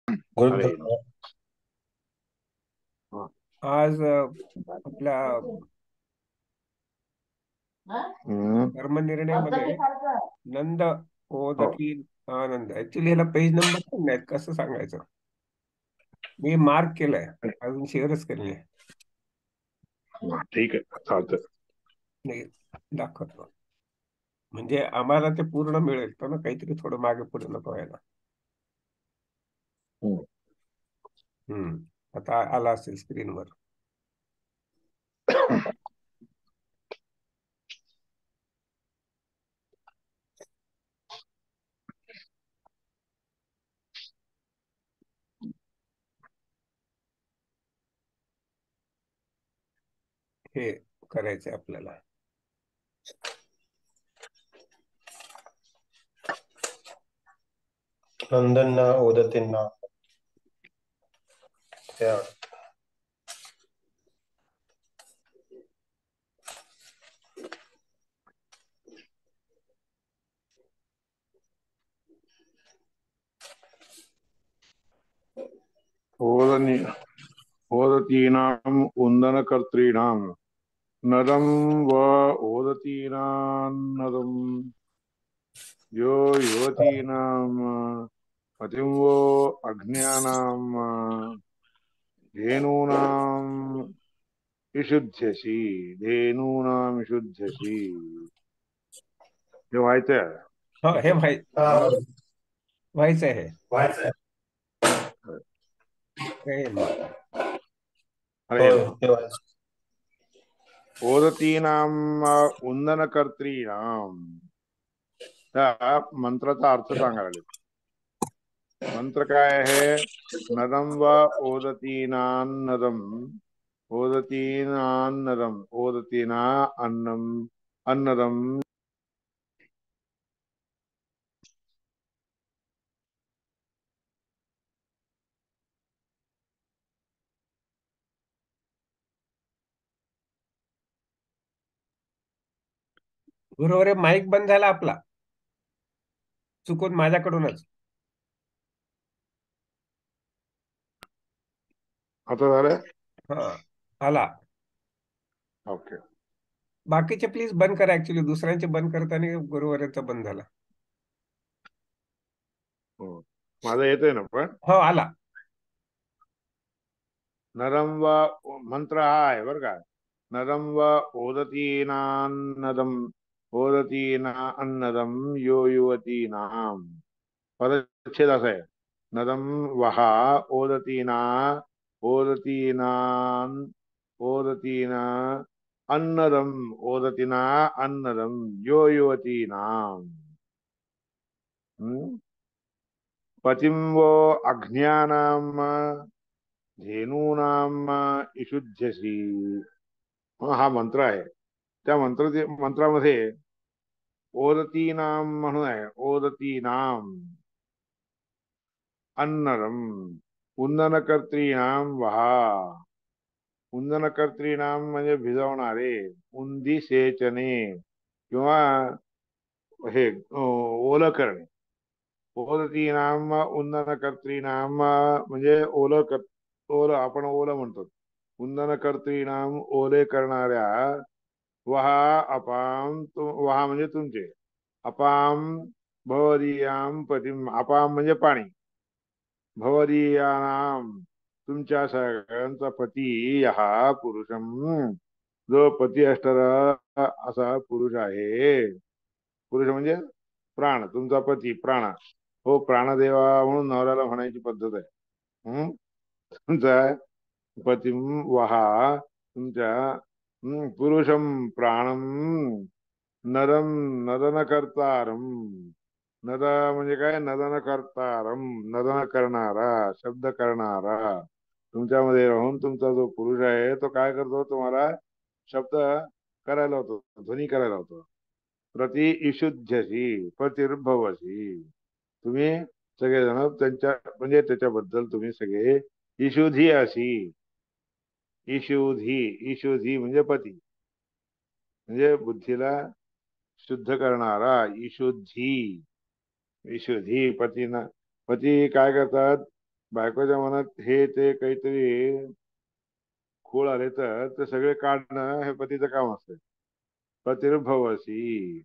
अरे गुरुदत्त. हाँ। आज आपल्या कर्मनिर्णयमध्ये नंद हो. ओदती आनंद, ऍक्च्युली याला पेज नंबर पण नाहीत, कसं सांगायचं. मी मार्क केलंय, अजून शेअरच केले ठीक आहे, चालतं. नाही. दाखवतो म्हणजे आम्हाला ते पूर्ण मिळेल तर ना, काहीतरी थोडं मागे पुढे नको व्हायला. हम्म. आता आला असेल स्क्रीनवर. हे करायचंय आपल्याला. नंदनना ओदतींना त्या ओदनी ओदतीनाम् उन्दनकर्तॄणाम् नरं व ओदतीनां नरं यो युवतीनां पतिं वो अग्न्यानां धेनूनां विशुध्यसि धेनूनां विशुध्यसि. हे व्हायचंय. हो, हे हा, व्हायचं आहे. व्हायचंय. हे मग अरे होय, हे व्हायचं. ओदतीनाम् उन्दनकर्तॄणाम्. त्या मंत्राचा अर्थ सांगायला. मंत्र काय आहे? नदम व ओदतीनान्नदम ओदतीनान्नदम ओदतीना अन्नम अन्नदम. बरोबर आहे. माईक बंद झाला आपला, चुकून माझ्याकडूनच. आता झालं. हा, आला. ओके. बाकीचे प्लीज बंद करा, ऍक्च्युली दुसऱ्यांचे बंद करताना गुरुवारचा बंद झाला. हो. माझा येतोय ना पण. हो, आला. नरम व मंत्र हा आहे बरं का. नरम व ओदतीनान्नदम ओदतीना अन्नदम यो युवतीनाम. पदच्छेद असा आहे. नदम वहा ओदतीना ओदतीनान ओदतीना अन्नदम ओदतीना अन्नदम यो युवतीनाम. हम्म? पतिं वो अग्न्यानाम धेनूनाम इषुध्यसी. हा मंत्र आहे. त्या मंत्रामध्ये ओदतीनाम म्हणून आहे. ओदतीनाम अन्नरम उंदनकर्त्रीणाम वहा. उंदनकर्त्रीणाम म्हणजे भिजवणारे. उंदी सेचने किंवा हे ओलं करणे. ओदतीनाम उंदनकर्त्रीणाम म्हणजे ओलं आपण ओलं म्हणतो. उंदनकर्त्रीणाम ओले करणाऱ्या. वहा अपाम वहा म्हणजे तुमचे. अपाम भवदीयाम पतिम. अपाम म्हणजे पाणी. भवदीयानाम तुमच्या सगळ्यांचा पती हा पुरुषम जो पती असणारा असा पुरुष आहे. पुरुष म्हणजे प्राण. तुमचा पती प्राण. हो, प्राणदेवा म्हणून नवऱ्याला म्हणायची पद्धत आहे. तुमचा पती वहा तुमच्या पुरुषम प्राणम नरम नदन करतारम. नद म्हणजे काय? नदन करतारम नदन करणारा, शब्द करणारा. तुमच्यामध्ये राहून तुमचा जो पुरुष आहे तो काय करतो? तुम्हाला शब्द करायला होतो, ध्वनी करायला होतो. प्रति इशुध्यसी पतिर्भवसी. तुम्ही सगळेजण त्यांच्या म्हणजे त्याच्याबद्दल तुम्ही सगळे इशुधी अशी. इशुधी इशुधी म्हणजे पती, म्हणजे बुद्धीला शुद्ध करणारा. इशुद्धी इशुद्धी पतीना. पती काय करतात? बायकोच्या मनात हे ते काहीतरी खूळ आले तर ते सगळे काढणं हे पतीचं काम असतं. पतिर्भवसी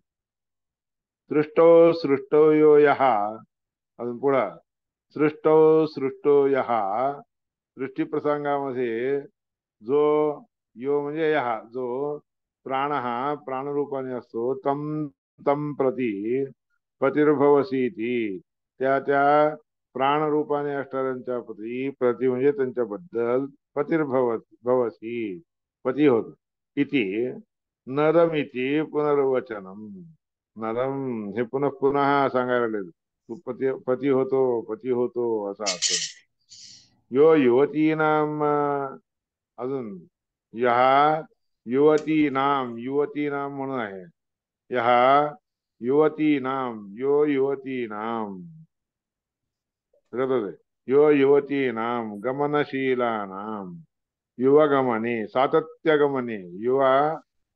सृष्टो सृष्टो यो यः, अजून पुढं सृष्टो सृष्टो यः, सृष्टी प्रसंगामध्ये जो यो म्हणजे यः जो प्राण हा प्राणरूपाने असतो तम तम प्रती पतिर्भवसी ती त्या त्या प्राणरूपाने असणाऱ्यांच्या प्रती प्रती म्हणजे त्यांच्याबद्दल पतिर्भवसी पती होत इति नरमिति पुनर्वचनम. नरम हे पुन्हा पुन्हा सांगायला लागले. तू पती पती होतो पती होतो असा अर्थ. यो युवतीनाम अजून यहा युवती नाम म्हणून आहे. यहा युवती नाम यो युवती नाम यो युवती नाम गमनशीला नाम युवगमने सातत्यगमने युवा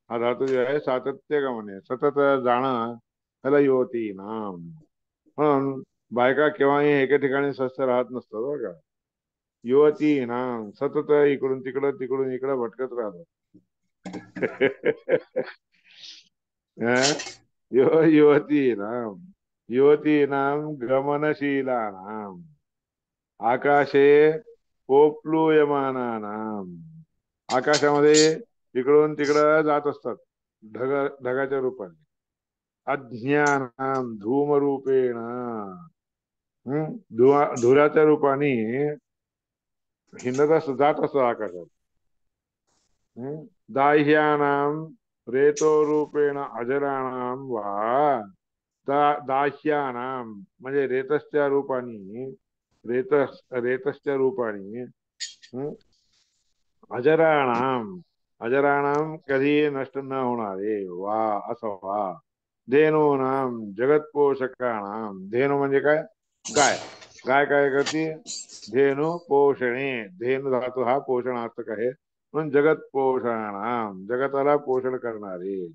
हा धातू जो आहे सातत्यगमने सतत जाणं त्याला युवती नाम. म्हणून बायका केव्हाही एके ठिकाणी स्वस्थ राहत नसतात बरं का. युवती नाम सतत इकडून तिकडं तिकडून इकडं भटकत राहतात. युवती नाम गमनशीला नाम आकाशे पोप्लूयमानानाम. आकाशामध्ये इकडून तिकडं जात असतात ढगाच्या रूपाने. अज्ञानाम धूमरूपेण धुराच्या रूपाने हिंडत असत जात असतो आकाशात. दाह्यानाम रेतो रूपेण अजराणाम वा दाह्यानाम म्हणजे रेतसच्या रूपाने रेतसच्या रूपाने अजराणाम अजराणाम कधी नष्ट न होणारे वा असं वा. धेनूनाम जगत पोषकानाम धेनू म्हणजे काय गाय. गाय काय करते धेनू पोषणे धेनू धातू हा पोषणार्थक आहे म्हणून जगत पोषणाम जगताला पोषण करणारे.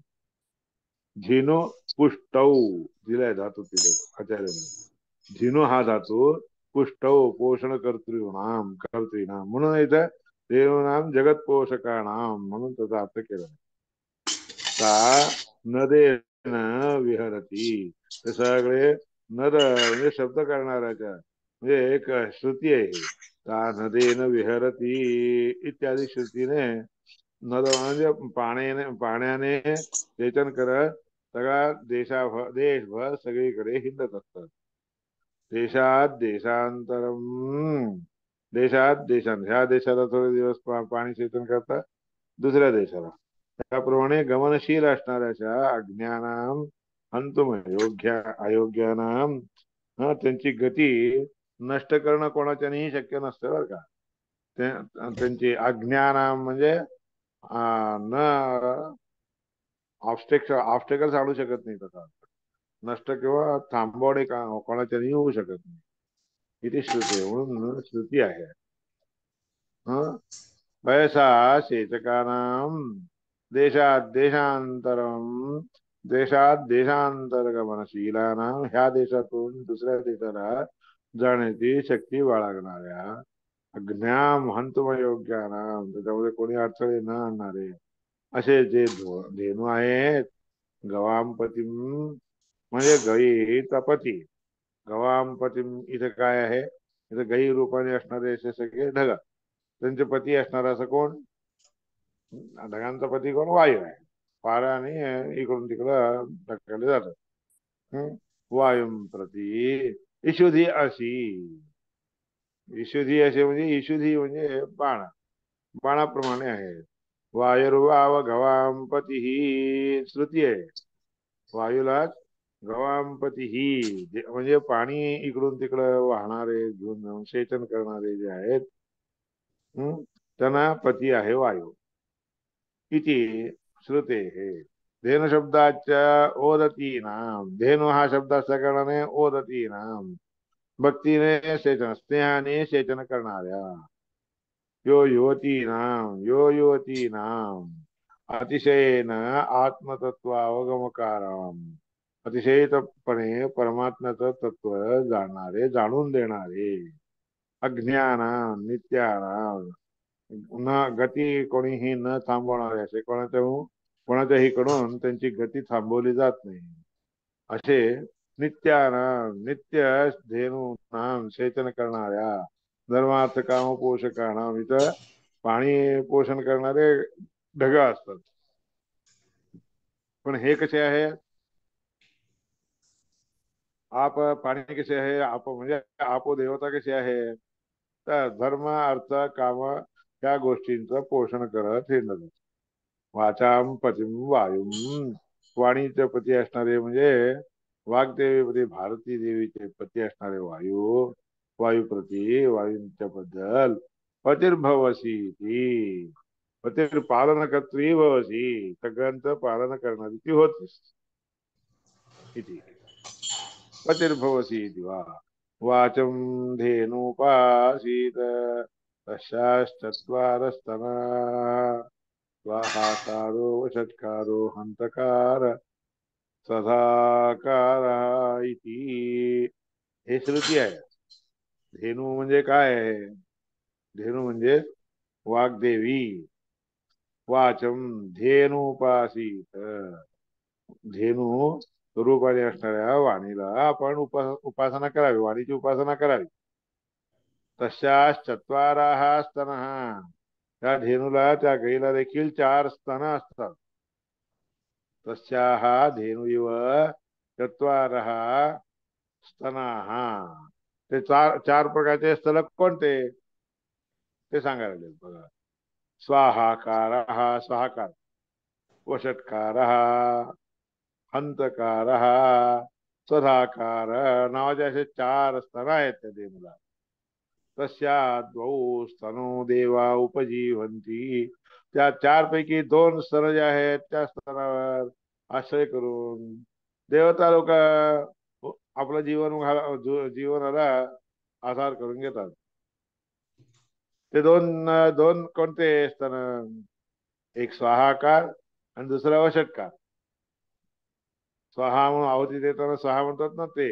झिनू पुष्टौ दिलाय धातू तिथं आचार्याने. झिनू हा धातू पुष्टौ पोषण कर्तृणाम म्हणून इथं देवनाम जगत पोषकाणाम म्हणून त्याचा अर्थ केला. सा नदेन विहरती ते सगळे नद म्हणजे शब्द करणाऱ्याच्या म्हणजे एक श्रुती आहे. सा नदेन विहरती इत्यादी श्रुतीने नद म्हणजे पाण्याने सेचन करत सगळा देशभर सगळीकडे हिंडत असतात. देशात देशांतरम ह्या देशाला थोडे दिवस पाणी सेचन करतात दुसऱ्या देशाला. त्याप्रमाणे गमनशील असणाऱ्याच्या अज्ञानाम हंतुम योग्य अयोग्यानाम त्यांची गती नष्ट करणं कोणाच्यानेही शक्य नसतं बरं का. त्यांची अज्ञानाम म्हणजे न ऑब्स्टेकल्स आणू शकत नाही तसा नष्ट किंवा थांबवणे कोणाच्यानेही होऊ शकत नाही. इथे श्रुती म्हणून श्रुती आहे. वयसा सेचकानाम देशात देशांतरगमनशीलानाम ह्या देशातून दुसऱ्या देशाला जाण्याची शक्ती बाळगणाऱ्या अज्ञाम हंतुमयोग्यानाम त्याच्यामध्ये कोणी अडथळे न आणणारे असे जे धेनू आहेत. गवामपतीम म्हणजे गायीचा पती. गवामपतीम इथे काय आहे इथे गायी रूपाने असणारे असे सगळे ढग त्यांचे पती असणार असं कोण ढगांचा पती कोण वायू आहे. वाऱ्याने इकडून तिकडं ढकलले जातात. वायुम प्रती इशुधी अशी इशुधी असे म्हणजे इशुधी म्हणजे बाणाप्रमाणे आहे. वायुर्वाव गवामपती ही श्रुती आहे. वायूलाच गवामपती ही म्हणजे पाणी इकडून तिकडं वाहणारे घेऊन जाऊन सेचन करणारे जे आहेत त्यांना पती आहे वायू. इति श्रुते धेनु शब्दाच्या ओदती नाम धेनु हा शब्द असल्या कारणाने ओदती नाम भक्तीने सेचन स्नेहाने सेचन करणाऱ्या. यो युवती नाम अतिशयेन आत्मतत्वावगमकाराम अतिशयपणे परमात्म्याचं तत्व जाणणारे जाणून देणारे अज्ञाना नित्याना न गती कोणीही न थांबवणारे असे कोणाच्याही कडून त्यांची गती थांबवली जात नाही असे नित्यानाम नित्य धेनूनाम सेचन करणाऱ्या धर्मार्थ काम पोषकानाम इथं पाणी पोषण करणारे ढग असतात पण हे कसे आहे आप पाणी कसे आहे आप म्हणजे आपो देवता कशी आहे तर धर्म अर्थ काम या गोष्टींचं पोषण करत हिंडत वाचाम पतिम वायुम वाणीचे पती असणारे म्हणजे वाग्देवीपती भारती देवीचे पती असणारे वायुप्रती वायूंच्या बद्दल पतिर्भवसी ती पतिर्पालनकर्त्री भवसी सगळ्यांचं पालन करणारी ती होतीस इति पतिर्भवसी दिवा वाचं धेनुपासीत तस्याश्चत्वारस्तना स्वाहाकारो वषट्कारो हंतकार सदाकार इति हे श्रुती आहे धेनू म्हणजे काय आहे धेनू म्हणजे वाग्देवी वाचम धेनुपासीत धेनू स्वरूपाने असणाऱ्या वाणीला आपण उपासना करावी वाणीची उपासना करावी तशाच स्तनः त्या धेनूला त्या गाईला देखील 4 स्तन असतात तस्याः धेनुइव चत्वारः स्तनाः ते चार प्रकारचे स्तन कोणते ते सांगायला लागले बघा स्वाहाकार वषट्कार हंतकार सदाकार नावाचे असे 4 स्तन आहेत त्या धेनूला तस्या द्वौ स्तनो देवा उपजीवंती त्या 4 पैकी 2 स्तन जे आहेत त्या स्तनावर आश्रय करून देवता लोक आपलं जीवनाला आधार करून घेतात ते दोन कोणते स्तन एक स्वाहाकार आणि दुसरा वषटकार स्वाहा म्हणून आहुती देताना स्वाहा म्हणतात ना ते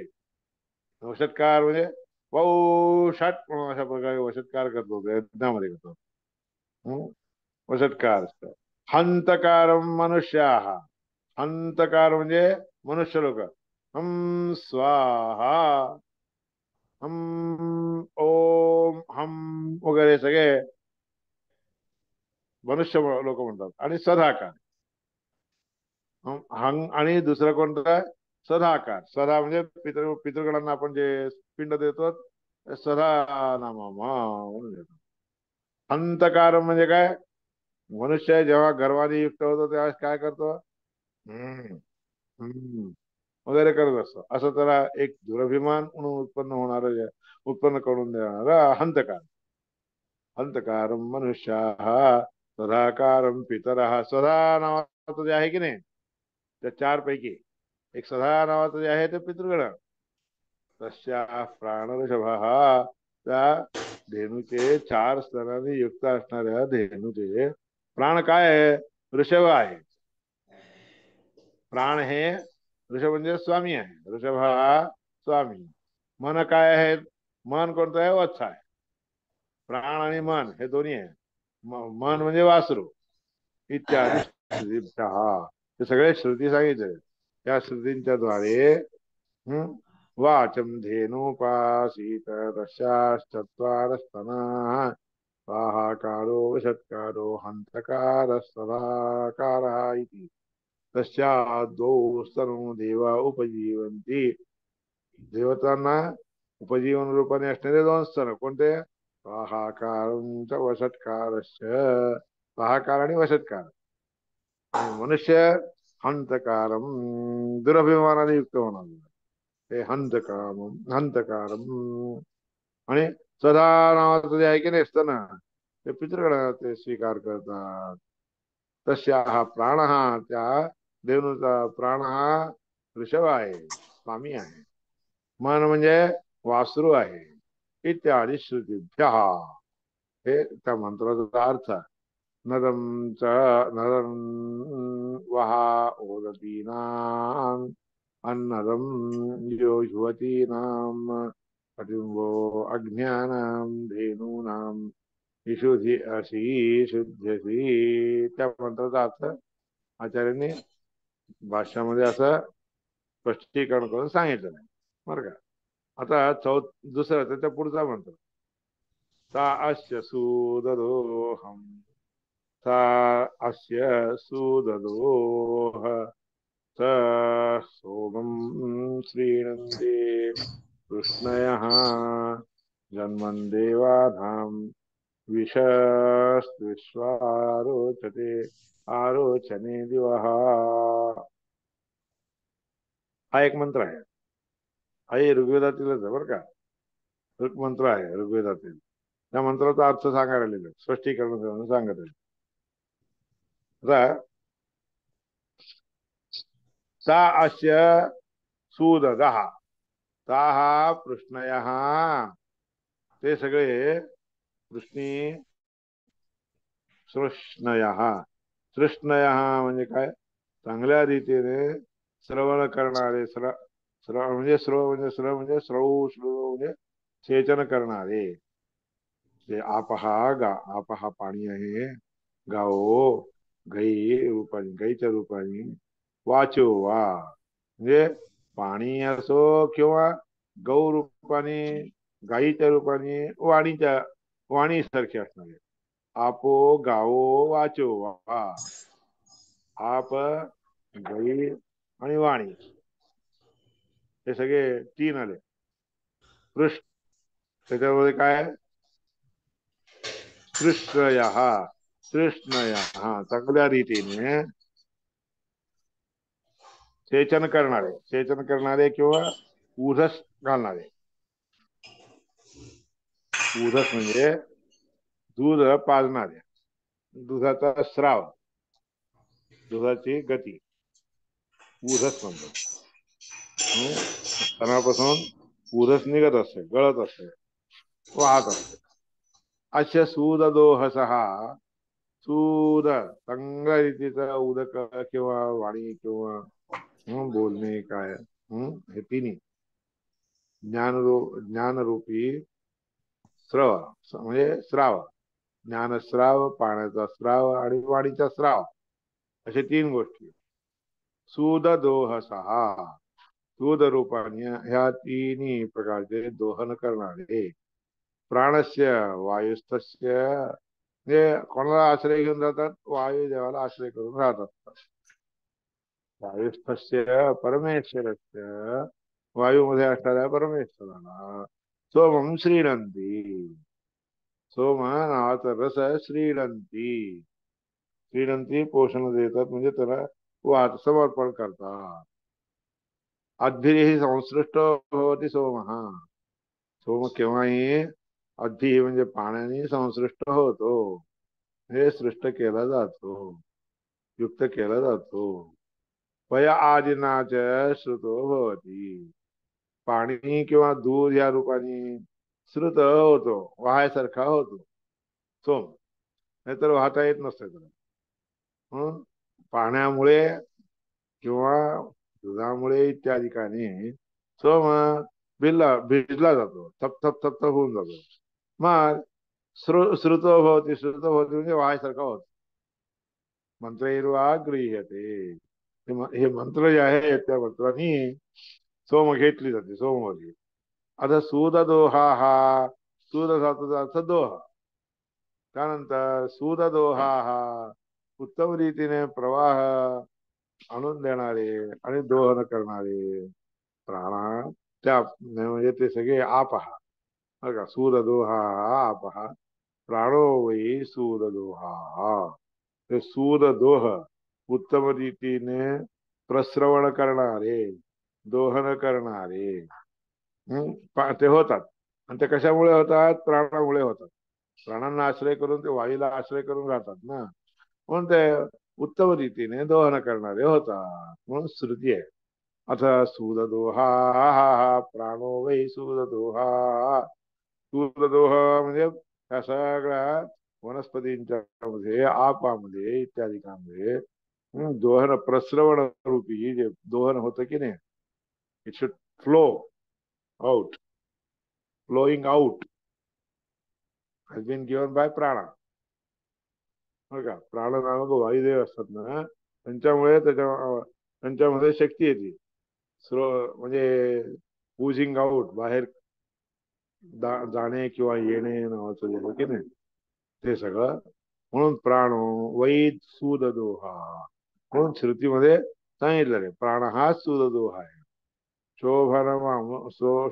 वषटकार म्हणजे षट म्हणून अशा प्रकारे वषटकार करतो यज्ञामध्ये करतो वषटकार हंतकारम मनुष्याः हंतकार म्हणजे मनुष्य लोक हम स्वाहा हम ओम हम वगैरे सगळे मनुष्य लोक म्हणतात आणि सदाकार हंग आणि दुसरं कोणतं सदाकार सदा म्हणजे पितृगणांना आपण जे पिंड देतो सदा नामा म्हणून देतो हंतकार म्हणजे काय मनुष्य जेव्हा गर्वाने युक्त होतो तेव्हा काय करतो हम्म हम्म वगैरे करत असतो असं त्याला एक दुरभिमान म्हणून उत्पन्न करून देणारा हंतकारम मनुष्या सदाकारम पितरः सदा नावाचं जे आहे की नाही त्या 4 पैकी एक सदा नावाचं जे आहे ते पितृगण तस्या प्राणऋषभः त्या धेनूचे 4 स्तनांनी युक्त असणाऱ्या धेनूचे प्राण काय आहे ऋषभ आहे प्राण हे ऋषभ म्हणजे स्वामी आहे ऋषभ हा स्वामी मन काय आहे मन कोणतं आहे वत्स आहे प्राण आणि मन हे दोन्ही आहे मन म्हणजे वासरू इत्यादी हे सगळे श्रुती सांगितले त्या श्रुतींच्या द्वारे वाचम धेनुपासीत तस्याश्चत्वार स्तनाः स्वाहाकारो वषट्कारो हंतकार सदाकारः इति तस्या द्वौ स्तनौ देवा उपजीवंती देवतांना उपजीवन रूपाने असणारे 2 स्तन कोणते स्वाहाकार वषट्कारस्य स्वाहाकार आणि वषट्कार आणि मनुष्य हंतकारम दुरभिमानाने युक्त होणार ते हंतकारम आणि सदा नावाचं जे आहे की नाही स्तन ते पितृगण ते स्वीकार करतात तस्या हा प्राण हा त्या देवनुचा प्राण हा ऋषभ आहे स्वामी आहे मन म्हणजे वासरू आहे इत्यादी श्रुतीभ्य हे त्या मंत्राचा अर्थ नरम च नरम वहा ओदतीनाम अन्नदम यो युवतीनाम अटिम्बो अज्ञानां धेनूनां विशुद्धी अशी शुद्धसी. त्या मंत्राचा अर्थ आचार्यांनी भाष्यामध्ये असं स्पष्टीकरण करून सांगितलं नाही बरं का. आता दुसरा त्याच्या पुढचा मंत्र सा अस्य सुददोहम सा अस्य सुददोह स सोमं श्रीणन्ते कृष्णयः जन्मन् देवानां विश्वारोचते आरोचने दिवः. हा एक मंत्र आहे. हा ऋग्वेदातीलच आहे बरं का. ऋग मंत्र आहे ऋग्वेदातील. त्या मंत्राचा अर्थ सांगायला लिहिलं स्पष्टीकरण करून सांगत आहे. आता सा अस्य सुददः ताः पृष्णयः ते सगळे कृष्णी सृष्णयः. सृष्णयः म्हणजे काय चांगल्या रीतीने श्रवण करणारे म्हणजे श्रव म्हणजे सेचन करणारे. ते आपहा पाणी आहे. गाओ गाई रूपाने गाईच्या रूपाने वाचो वा म्हणजे पाणी असो किंवा गौ रूपाने गाईच्या रूपाने वाणी सारखे असणारे. आपो गाओ वाचो वा. आप गाई आणि वाणी हे सगळे तीन आले. पृष्ठ त्याच्यामध्ये काय सृष्टयः सृष्णयः चांगल्या रीतीने सेचन करणारे किंवा उधस घालणारे. उधस म्हणजे दूध पाजणारे. दुधाचा स्राव दुधाची गती उधस म्हणतात. स्तनापासून उधस निघत असते गळत असते वाहत असते. अशा सूद दोहसहा सूद चांगल्या रीतीचा उदक किंवा वाणी किंवा बोलणे काय हे तिन्ही ज्ञानरूपी स्रव म्हणजे स्राव ज्ञानस्राव पाण्याचा स्राव आणि वाणीचा स्राव असे तीन गोष्टी. सूद दोहसहा सूद रूपाने ह्या तिन्ही प्रकारचे दोहन करणारे. प्राणस्य वायुस्तस्य म्हणजे कोणाला आश्रय घेऊन जातात वायू देवाला आश्रय करून राहत असतात. वायुस्थस्य परमेश्वरस्य वायूमध्ये असणाऱ्या परमेश्वराला सोमम श्रीणंती सोम नावाचा रस श्रीणंती श्रीणंती पोषण देतात म्हणजे त्याला वाद समर्पण करतात. अद्भिः संसृष्ट होती सोम. सोम केव्हाही अद्धी म्हणजे पाण्याने संसृष्ट होतो हे सृष्ट केला जातो युक्त केला जातो. वय आदिनाच श्रुतो भवती पाणी किंवा दूध या रूपाने श्रुत होतो वाहायसारखा होतो सोम. नाहीतर वाहता येत नसते त्याला. पाण्यामुळे किंवा दुधामुळे इत्यादिकाने सोम भिजला जातो थप थप थप थप होऊन जातो. मग श्रुतो भवती म्हणजे वाहायसारखा होतो. मंत्रैर्वा गृह्यते हे मंत्र जे आहे त्या मंत्राने सोम घेतली जाते सोमवारी. आता सूद दोहा हा सूद धातूचा अर्थ दोहा. त्यानंतर सूद दोहा हा उत्तम रीतीने प्रवाह आणून देणारे आणि दोहन करणारे प्राणा त्या म्हणजे ते सगळे आपहा बरं का. सूद दोहा आपहा प्राणो वै सूद दोहा. ते सूद दोह उत्तम रीतीने प्रस्रवण करणारे दोहन करणारे ते होतात. आणि ते कशामुळे होतात प्राणामुळे होतात. प्राणांना आश्रय करून ते वायूला आश्रय करून राहतात ना म्हणून ते उत्तम रीतीने दोहन करणारे होतात म्हणून श्रुती आहे. आता सूददोहा हा हा प्राणो वै सूददोहा. सूददोह म्हणजे त्या सगळ्या वनस्पतींच्या मध्ये आपामध्ये इत्यादिकांमध्ये दोहन प्रस्रवण रूपी जे दोहन होतं की नाही it should flow out flowing out has been given by prana. बरं का, प्राण नामक वायुदेव असतात ना, त्यांच्यामुळे त्यांच्यामध्ये शक्ती येते. म्हणजे पुजिंग आउट, बाहेर जाणे किंवा येणे नावाचं जे आहे की नाही ते सगळं. म्हणून प्राण वैद सुददोहा, म्हणून श्रुतीमध्ये सांगितलं प्राण हा सुददोहा आहे.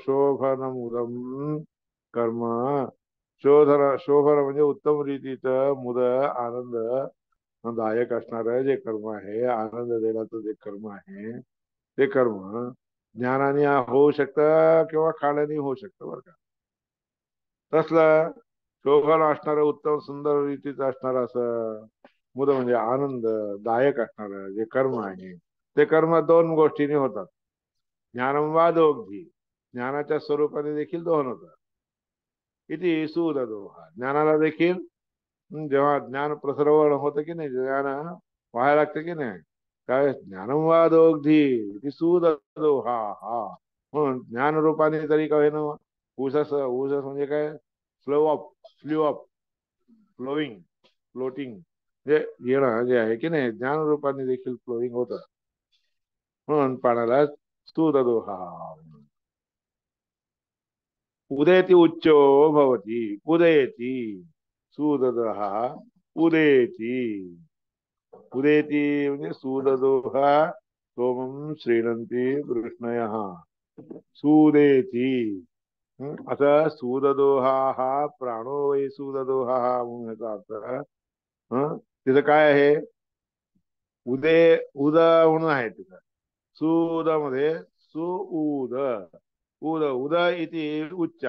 शोभनमुदम कर्म, शोभन म्हणजे उत्तम रीतीचं, मुद आनंद दायक असणारं जे कर्म आहे, आनंद देण्याचं जे कर्म आहे, ते कर्म ज्ञानाने होऊ शकतं किंवा खाण्याने होऊ शकतं. बरं का, तसलं शोभन असणारं, उत्तम सुंदर रीतीचं असणारं असं मुद म्हणजे आनंद दायक असणारं जे कर्म आहे, ते कर्म दोन गोष्टींनी होतात. ज्ञानम वा दोघी, ज्ञानाच्या स्वरूपाने देखील दोन होतात. किती सुददोहा, ज्ञानाला देखील जेव्हा ज्ञान प्रसरवण होतं की नाही, ज्ञान व्हायला लागतं की नाही, काय ज्ञानम वा दोघी सुददोहा हा. म्हणून ज्ञान रूपाने तरी काय ना, ऊसस ऊसस म्हणजे काय, फ्लो अप फ्लोईंग फ्लोटिंग, जे येणं जे आहे की नाही, ज्ञान रूपाने देखील फ्लोईंग होतं. म्हणून पाण्याला सुददोहा. उदयती उच्चो भवती, उदयती सुददहा उदयती. उदयती म्हणजे सुददोहा सोमम श्रीणंती कृष्णयः सुदेती. आता सुददोहा हा प्राणो वै सुददोहा हा म्हणून याचा अर्थ. तिथं काय आहे, उदय उद म्हणून आहे तिथं. सुद मध्ये सुउद, उद उद इति उच्च,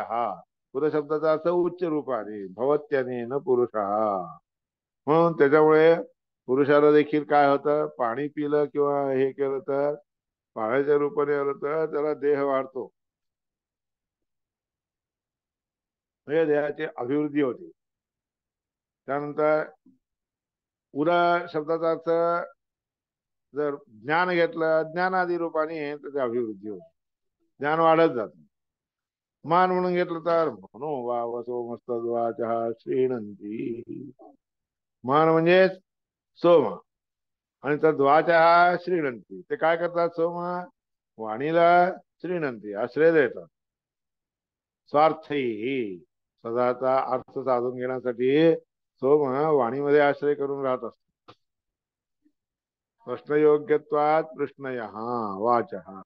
उद शब्दाचा अर्थ उच्च रूपाने, भवत्याने न पुरुष. म्हणून त्याच्यामुळे पुरुषाला देखील काय होतं, पाणी पिलं किंवा हे केलं तर, पाण्याच्या रूपाने आलं तर त्याला देह वाढतो, म्हणजे देहाची अभिवृद्धी होते. त्यानंतर उदा शब्दाचा अर्थ जर ज्ञान घेतलं, ज्ञानादी रूपाने त्याची अभिवृद्धी होते, ज्ञान वाढत जात. मान म्हणून घेतलं तर मनो वावसो मस्तद्वाचः श्रीणंती, मान म्हणजे सोम, आणि तर द्वाचः श्रीणंती, ते काय करतात, सोम वाणीला श्रीणंती आश्रय देतात. स्वार्थी, सदाचा अर्थ साधून घेण्यासाठी सोम वाणीमध्ये आश्रय करून राहत असतो. प्रश्नयोग्यत्वात प्रश्नयः वाचः,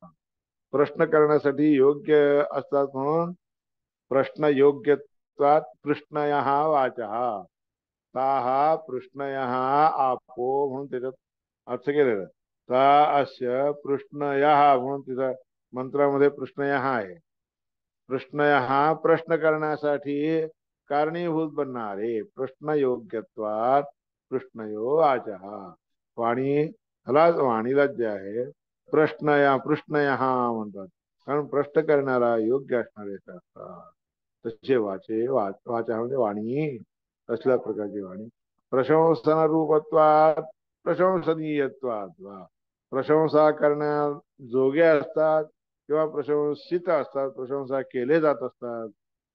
प्रश्न करण्यासाठी योग्य असतात म्हणून प्रश्नयोग्यत्वात प्रश्नयः वाचः, ताहा प्रश्नयः आपो म्हणून त्याच्यात अर्थ केलेला. ता अस्य प्रश्नयः म्हणून तिथं मंत्रामध्ये प्रश्नयः आहे. प्रश्नयः प्रश्न करण्यासाठी कारणीभूत बनणारे, प्रश्नयोग्यत्वात प्रश्नयो वाचः, वाणी वाणीला जे आहे प्रश्नयः म्हणतात, कारण प्रश्न करणारा योग्य असणारे असतात. तसे वाचा म्हणजे वाणी, तसल्या प्रकारची वाणी. प्रशंसन रूपत्वात प्रशंसनीयत्वात, प्रशंसा करण्या जोगे असतात किंवा प्रशंसित असतात, प्रशंसा केले जात असतात.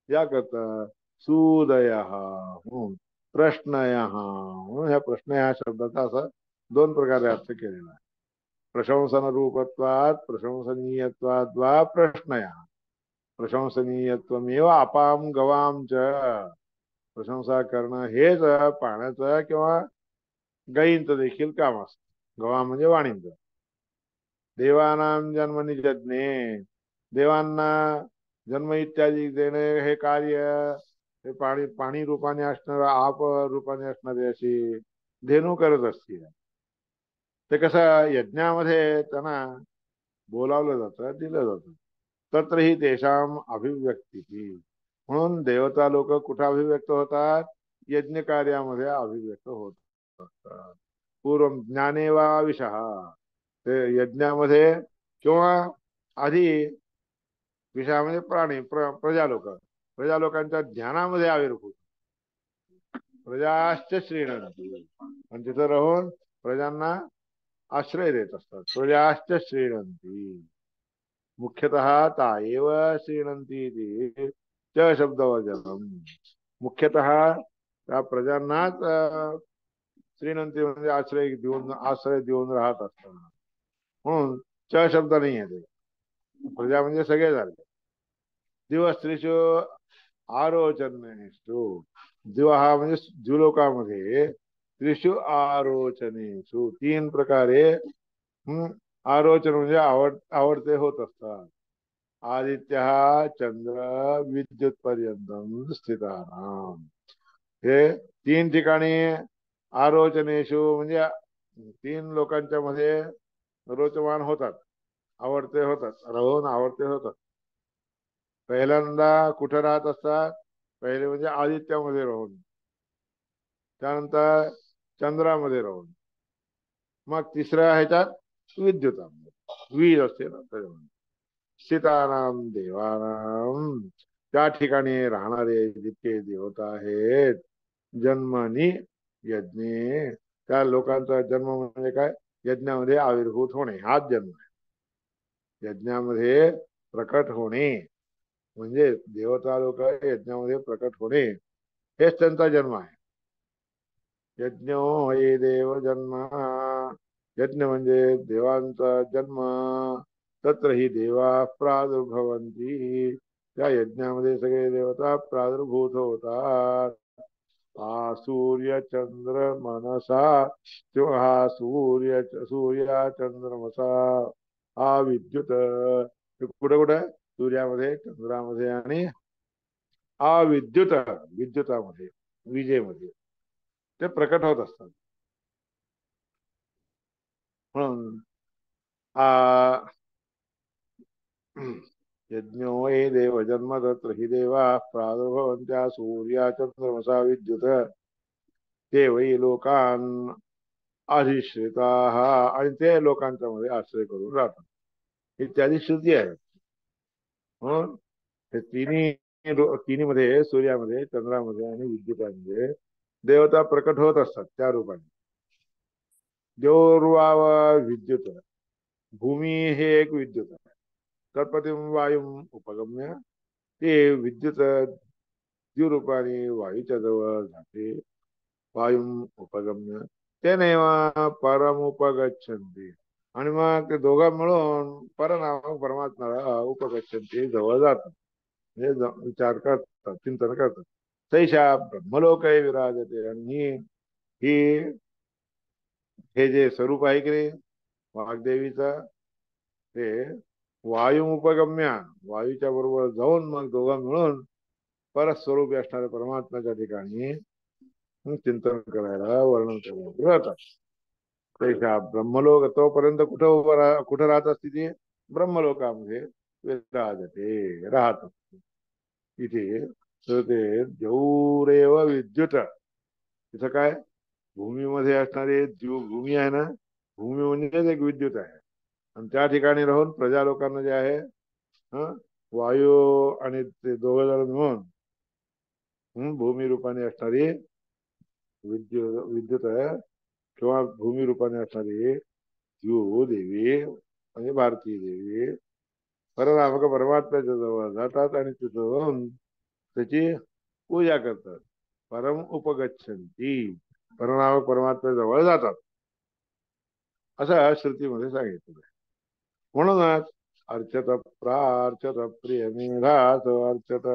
याकरता सुदयः म्हणून प्रश्नयः म्हणून ह्या प्रश्न ह्या शब्दाचा असा दोन प्रकारे अर्थ केलेला आहे. प्रशंसन रूपत्वात प्रशंसनीयत्वात वा प्रश्नयः, प्रशंसनीयत्वमेव अपाम गवाम च, प्रशंसा करणं हेच पाण्याचं किंवा गायींचं देखील काम असतं. गवा म्हणजे वाणींचं. देवानाम जन्मनि यज्ञे, देवांना जन्म इत्यादी देणे हे कार्य, हे पाणी रूपाने असणार, आप रूपाने असणारी अशी धेनू करत असते. ते कसं यज्ञामध्ये त्यांना बोलावलं जातं, दिलं जातं. तत्र ही देशाम अभिव्यक्ती, म्हणून देवता लोक कुठे अभिव्यक्त होतात, यज्ञ कार्यामध्ये अभिव्यक्त होत असतात. पूर्व ज्ञाने वा विषः, ते यज्ञामध्ये किंवा आधी विषयामध्ये प्रजालोकांच्या ज्ञानामध्ये आविर्भूत, प्रजाश्च श्रीणंती, आणि तिथं राहून प्रजांना आश्रय देत असतात. प्रजाश्च श्रीणंती, मुख्यतः ताएव श्रीणंती च शब्दवचनम. मुख्यतः त्या प्रजांनाच श्रीमंती म्हणजे आश्रय देऊन राहत असतात म्हणून च शब्द नाही आहे ते. प्रजा म्हणजे सगळे झाले. दिवस्त्रीषु आरोचनेषु. दिवा हा म्हणजे द्युलोकामध्ये त्रिषु आरोचनेषु तीन प्रकारे आरोचन म्हणजे आवडते होत असतात. आदित्य चंद्र विद्युत पर्यंत स्थिता. हे तीन ठिकाणी आरोचनेषु म्हणजे तीन लोकांच्या मध्ये रोचमान होतात, आवडते होतात, राहून आवडते होतात. पहिल्यांदा कुठे राहत असतात? पहिले म्हणजे आदित्यामध्ये राहून, त्यानंतर चंद्रामध्ये राहून, मग तिसऱ्या ह्याच्यात विद्युतामध्ये वीज असते ना त्याच्यामध्ये. सीताराम देवाराम त्या ठिकाणी राहणारे जितके देवता आहेत जन्मनी यज्ञे, त्या लोकांचा जन्म म्हणजे काय? यज्ञामध्ये आविर्भूत होणे हाच जन्म आहे. यज्ञामध्ये प्रकट होणे म्हणजे देवता लोक यज्ञामध्ये प्रकट होणे हेच त्यांचा जन्म आहे. यज्ञो हे देव जन्म. यज्ञ म्हणजे देवांचा जन्म. तत्र ही देवा प्रादुर्भवंती. त्या यज्ञामध्ये सगळे देवता प्रादुर्भूत होतात. हा सूर्य चंद्र मनसा, हा सूर्या चंद्रमसा, हा विद्युत. कुठे कुठे? सूर्यामध्ये, चंद्रामध्ये आणि विद्युतामध्ये, विजेमध्ये ते प्रकट होत असतात. म्हणून यज्ञो हे देव जन्म तत्र हि देवा प्रादुर्भवन्त्या सूर्या चंद्रमसा विद्युत. ते वै लोकान अधिश्रिता. आणि ते लोकांच्या मध्ये आश्रय करून राहतात इत्यादी श्रुती आहे. म्हणून हे तिन्ही मध्ये, सूर्यामध्ये, चंद्रामध्ये आणि विद्युतामध्ये देवता प्रकट होत असतात त्या रूपाने. देवोर्वाव विद्युत. भूमी हे एक विद्युत आहे. तत्पती वायू उपगम्य. ते विद्युत द्विरूपाने वायूच्या जवळ जाते. वायू उपगम्य तेनेव परमुपगच्छन्ति. आणि मग ते दोघं मिळून परनामक परमात्म्याला उपगच्छन्ति जवळ जातात, म्हणजे विचार करतात, चिंतन करतात. तैशा ब्रह्मलोक विराजते. आणि ही हे जे स्वरूप आहे की नाही वाग्देवीचा, ते वायू उपगम्य, वायूच्या बरोबर जाऊन मग दोघं मिळून परस्वरूपी असणाऱ्या परमात्म्याच्या ठिकाणी चिंतन करायला, वर्णन करायला जातात. तैशा ब्रह्मलोक. तोपर्यंत कुठं राहत असते ती? ब्रह्मलोकामध्ये विराजते, राहत असते. इथे ते देऊरेव विद्युत. तिथं काय? भूमीमध्ये असणारे भूमी आहे ना, भूमी म्हणजेच एक विद्युत आहे. आणि त्या ठिकाणी राहून प्रजा लोकांना जे आहे वायू आणि ते दोघं जण मिळून भूमी रूपाने असणारी विद्युत आहे, किंवा भूमी रूपाने असणारी देवी म्हणजे भारती देवी परनामक परमात्म्याच्या जवळ जातात आणि तिथं जाऊन त्याची पूजा करतात. परम उपगच्छन्ति. परनामक परमात्म्या जवळ जातात असं श्रुतीमध्ये सांगितलं. म्हणूनच अर्चत प्रार्चत प्रियमेधास अर्चत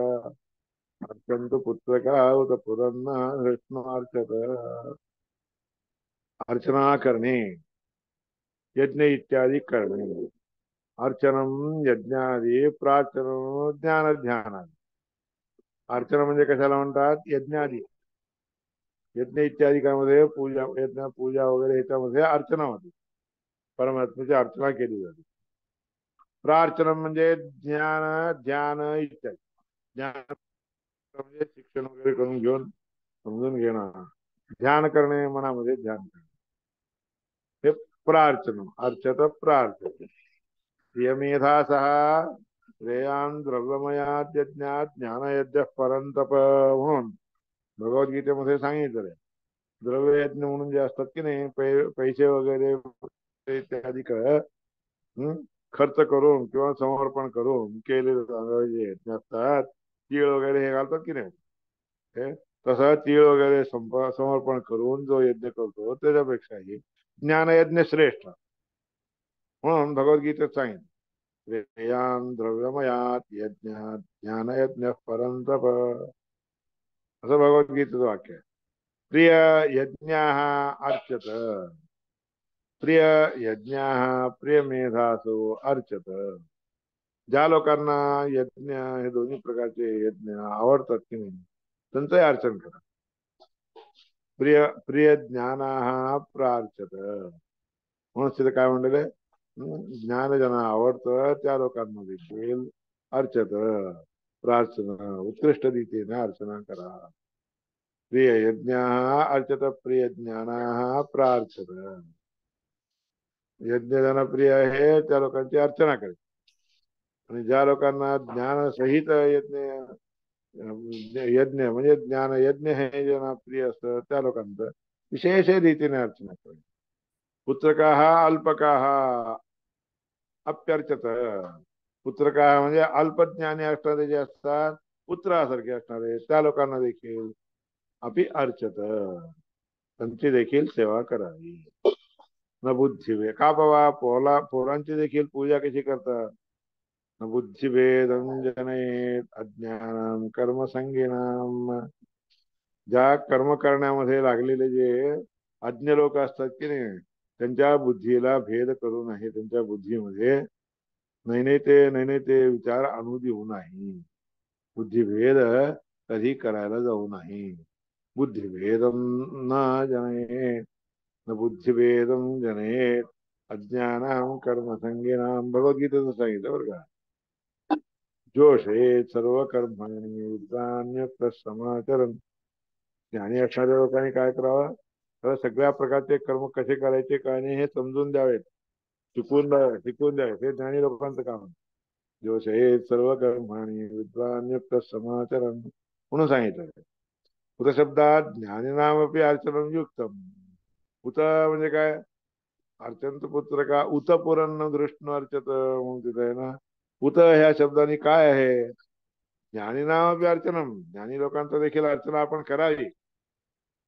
अर्चंत पुत्रका उत पुरन्ना कृष्णार्चत. अर्चना करणे, यज्ञ इत्यादी करणे. अर्चनम यज्ञादी, प्रार्थना ज्ञान ध्यानादी. अर्चना म्हणजे कशाला म्हणतात? यज्ञादी. यज्ञ इत्यादिकामध्ये पूजा, यज्ञ पूजा वगैरे ह्याच्यामध्ये अर्चना होते, परमात्म्याची अर्चना केली जाते. प्रार्थना म्हणजे ज्ञान ध्यान इत्यादी. ज्ञान म्हणजे शिक्षण वगैरे करून घेऊन समजून घेणं. ध्यान करणे, मनामध्ये ध्यान करणे, हे प्रार्थना. अर्चत प्रार्थना. यमेधा सह श्रेयान द्रव्यमयात यज्ञात ज्ञानयज्ञ परंतप. म्हणून भगवद्गीतेमध्ये सांगितलं द्रव्य यज्ञ म्हणून जे असतात की नाही, पैसे वगैरे इत्यादी खर्च करून किंवा समर्पण करून केलेले जे यज्ञ असतात तीळ वगैरे हे घालतात की नाही, हे तसं तीळ वगैरे समर्पण करून जो यज्ञ करतो त्याच्यापेक्षाही ज्ञानयज्ञ श्रेष्ठ. म्हणून भगवद्गीतेत सांगितलं, श्रेयान् द्रव्यमयात यज्ञात ज्ञानयज्ञ परंतप, असं भगवद्गीतेचं वाक्य आहे. प्रिय यज्ञाः अर्चत, प्रिय यज्ञाः प्रिय मेधासो अर्चत. ज्या लोकांना यज्ञ हे दोन्ही प्रकारचे यज्ञ आवडतात की नाही त्यांचंही अर्चन करा. प्रिय प्रिय ज्ञानाः प्रार्चत, म्हणून तिथे काय म्हणलेलं आहे, ज्ञान ज्यांना आवडतं त्या लोकांना देखील अर्चत, प्रार्थना उत्कृष्ट रीतीने अर्चना करा. प्रिय यज्ञाः अर्चत प्रिय ज्ञानाः प्रार्थत. यज्ञ ज्यांना प्रिय आहे त्या लोकांची अर्चना करायची, आणि ज्या लोकांना ज्ञान सहित यज्ञ यज्ञ म्हणजे ज्ञान यज्ञ हे ज्यांना प्रिय असतं त्या लोकांचं विशेष रीतीने अर्चना करायची. पुत्रकाः अल्पकाः अप्यर्चत, पुत्रकाः म्हणजे अल्पज्ञानी असणारे जे असतात, पुत्रासारखे असणारे त्या लोकांना देखील अपि अर्चत, त्यांची देखील सेवा करावी. न बुद्धिभेद, का बाबा पोरांची देखील पूजा कशी करतात, न बुद्धिभेदं जनयेत अज्ञानं कर्मसंगिनाम. ज्या कर्म करण्यामध्ये लागलेले जे अज्ञ लोक असतात की नाही त्यांच्या बुद्धीला भेद करू नये, त्यांच्या बुद्धीमध्ये नैने ते विचार आणू देऊ नाही, बुद्धिभेद कधी करायला जाऊ नाही. बुद्धिभेदं न जनयेत, न बुद्धिभेदं जनयेत अज्ञानां कर्मसंगिनाम, भगवद्गीतेचं सांगितलं बरं का. जोषे सर्व कर्माणि युक्तान्युक्त समाचरण, ज्ञानी असणाऱ्या लोकांनी काय करावं, तर सगळ्या प्रकारचे कर्म कसे करायचे काय नाही हे समजून द्यावेत, शिकवून द्यावेत, हे ज्ञानी लोकांचं काम आहे. जोषे सर्व कर्माणि युक्तान्युक्त समाचरण म्हणून सांगितलं. उत शब्दात ज्ञानीनामपि अर्चनं युक्तम. उत म्हणजे काय, अर्चंत पुत्र का उत पुरन्न दृष्ण अर्चत म्हणून तिथं आहे ना. उत ह्या शब्दाने काय आहे, ज्ञानीनामपि अर्चनम, ज्ञानी लोकांचं देखील अर्चना आपण करावी.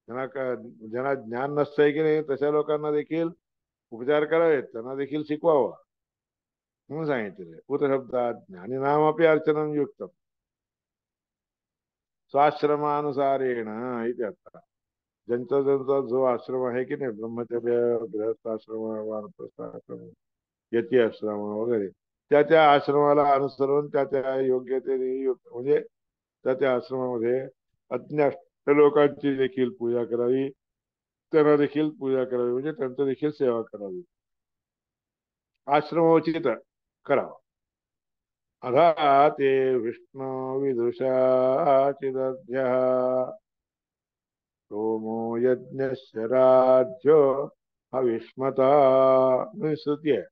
ज्यांना ज्ञान नसतंय की नाही तशा लोकांना देखील उपचार करावेत, त्यांना देखील शिकवावं म्हणून सांगितलेलं. उत शब्दात ज्ञानीनामपि अर्चनं युक्तम स्वाश्रमानुसारेण इति अर्थ. ज्यांचा ज्यांचा जो आश्रम आहे की नाही, ब्रह्मचर्य, गृहस्थाश्रम, वानप्रस्थाश्रम, यती आश्रम वगैरे, त्या त्या आश्रमाला अनुसरून त्या त्या योग्यतेने म्हणजे त्या त्या आश्रमामध्ये अज्ञ लोकांची देखील पूजा करावी, त्यांना देखील पूजा करावी म्हणजे त्यांचं देखील सेवा करावी, आश्रमोचित करावा. अधा ते विष्णू विदुषा चिदध्या सोमो यज्ञस्य राज्यो हविष्मता, स्तुती आहे.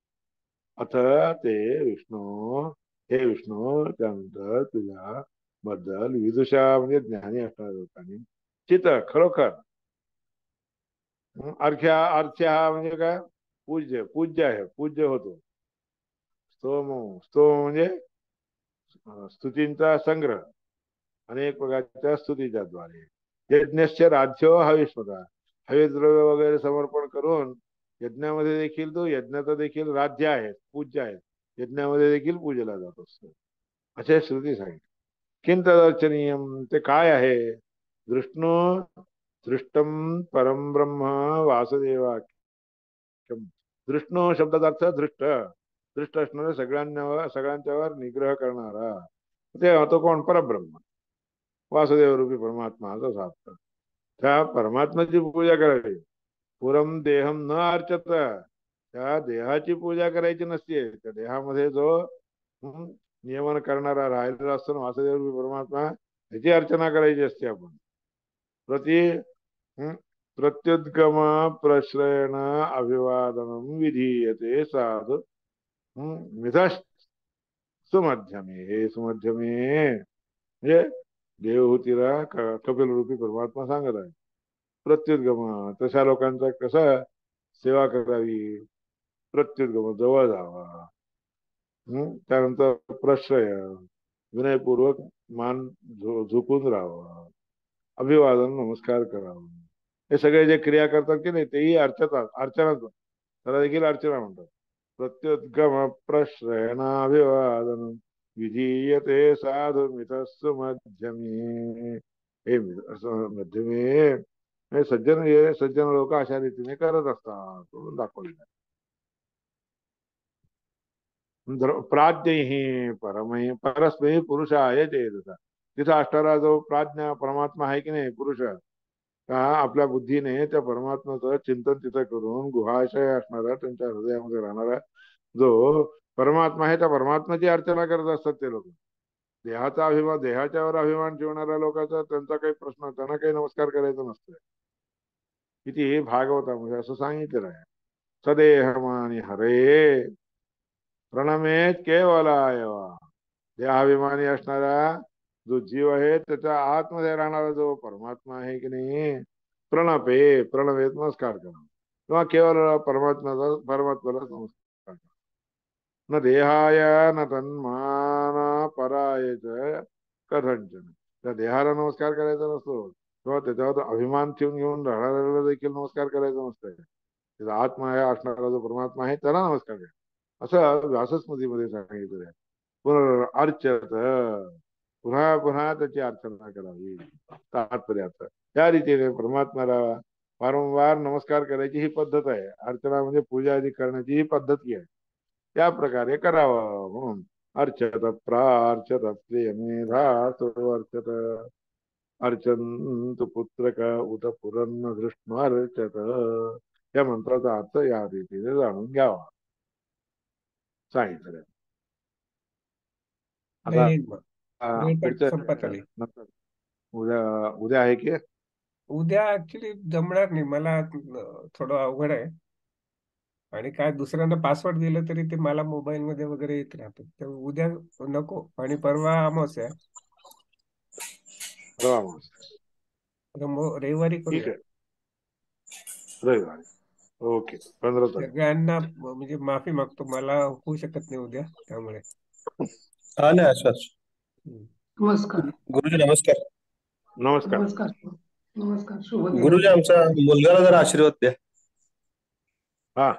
अथ ते विष्णू, हे विष्णू, त्यानंतर तुझ्या बद्दल विदुषा म्हणजे ज्ञानी असणाऱ्या लोकांनी चित खरोखर, अर्घ्य म्हणजे काय, पूज्य आहे, पूज्य होतो. स्तोम म्हणजे स्तुतींचा संग्रह, अनेक प्रकारच्या स्तुतीच्या द्वारे. यज्ञस्य राज्यो हविष्मता, हवे द्रव्य वगैरे समर्पण करून यज्ञामध्ये देखील तो यज्ञाचा देखील राज्य आहे, पूज्य आहे, यज्ञामध्ये देखील पूजेला जात असतो असे श्रुती सांगितले. किंतदर्चनीयम, ते काय आहे, दृष्णो दृष्टम परम ब्रह्म वासुदेवाख्यम. दृष्णो शब्दाचा अर्थ दृष्ट, दृष्ट असणारा सगळ्यांच्यावर निग्रह करणारा, ते होतो कोण, परब्रह्म वासुदेव रूपी परमात्मा, असं अर्थ. त्या परमात्म्याची पूजा करावी. पुरम देहम न अर्चत, त्या देहाची पूजा करायची नसते, त्या देहामध्ये जो नियमन करणारा राहिलेला असतो ना वासुदेव रूपी परमात्मा, त्याची अर्चना करायची असते. आपण प्रत्युद्गम प्रश्रयण अभिवादनम विधीयते साधु मिथस् सुमध्यमे, हे सुमध्यमे म्हणजे देवहूतीला कपिल रूपी परमात्मा सांगत आहे. प्रत्युद्गम, तशा लोकांचा कसा सेवा करावी, प्रत्युद्गम जवळ जावा. त्यानंतर प्रश्रय, विनयपूर्वक मान झुकून राहावं, अभिवादन नमस्कार करावं. हे सगळे जे क्रिया करतात की नाही तेही अर्चनाच, त्याला देखील अर्चना म्हणतात. प्रत्युद्गम प्रश्रयणाभिवादन विधीयते साधु मितस्सु मध्यमे. हे मध्यमे हे सज्जन लोक अशा रीतीने करत असतात म्हणून दाखवलेलं आहे. प्राज्ञ परमही परस्मै पुरुष आहे ते तिथं असणारा जो प्राज्ञ परमात्मा आहे की नाही पुरुष, का आपल्या बुद्धीने त्या परमात्म्याचं चिंतन तिथं करून गुहाशय असणारा त्यांच्या हृदयामध्ये राहणारा जो परमात्मा आहे त्या परमात्म्याची अर्चना करत असतात ते लोक. देहाचा अभिमान, देहाच्यावर अभिमान ठेवणाऱ्या लोकांचा त्यांचा काही प्रश्न, त्यांना काही नमस्कार करायचा नसतोय. किती भागवतामध्ये असं सांगितलेलं आहे. सदेहमानी हरे प्रणमेत केवलाय. देहाभिमानी असणारा जो जीव आहे त्याच्या आतमध्ये राहणारा जो परमात्मा आहे की नाही, प्रणवेत नमस्कार करा किंवा केवळ परमात्म्याला नमस्कार करा. न देहाय न तन्मान परायच कथंचन. त्या देहाला नमस्कार करायचा नसतो किंवा त्याच्यावर अभिमान ठेवून घेऊन राहणाऱ्याला देखील नमस्कार करायचा नसतोय. त्याचा आत्मा आहे असणारा जो परमात्मा आहे त्याला नमस्कार करा असं व्यासस्मृतीमध्ये सांगितलेलं आहे. पुनर्र्चत, पुन्हा पुन्हा त्याची अर्चना करावी. तात्पर्यार्थ त्या रीतीने परमात्म्याला वारंवार नमस्कार करायची ही पद्धत आहे. अर्चना म्हणजे पूजा आदी करण्याची ही पद्धती आहे. त्या प्रकारे करावं म्हणून अर्चत प्रार्चत प्रियमेधा अर्चत अर्चंत पुत्रक उत पुरन्न दृष्ण अर्चत. या मंत्राचा अर्थ या रीतीने जाणून घ्यावा सांगितलं. आता नाही वेळ संपत पुढचं आली. नंतर उद्या उद्या आहे की उद्या ऍक्च्युली जमणार नाही मला, थोडं अवघड आहे. आणि काय दुसऱ्यांना पासवर्ड दिलं तरी ते मला मोबाईल मध्ये वगैरे येत राहतं. तर उद्या नको. आणि परवा अमावस्या आहे. परवा माणूस. तर मग रविवारी ठीक करूया. आहे, रविवारी. ओके, 15 तारीख. सगळ्यांना म्हणजे माफी मागतो, मला होऊ शकत नाही उद्या त्यामुळे. हा नाही असं नमस्कार. गुरुजी नमस्कार. नमस्कार. नमस्कार. नमस्कार. शुभ गुरुजी आमचा मुलगाला जरा आशीर्वाद द्या. हा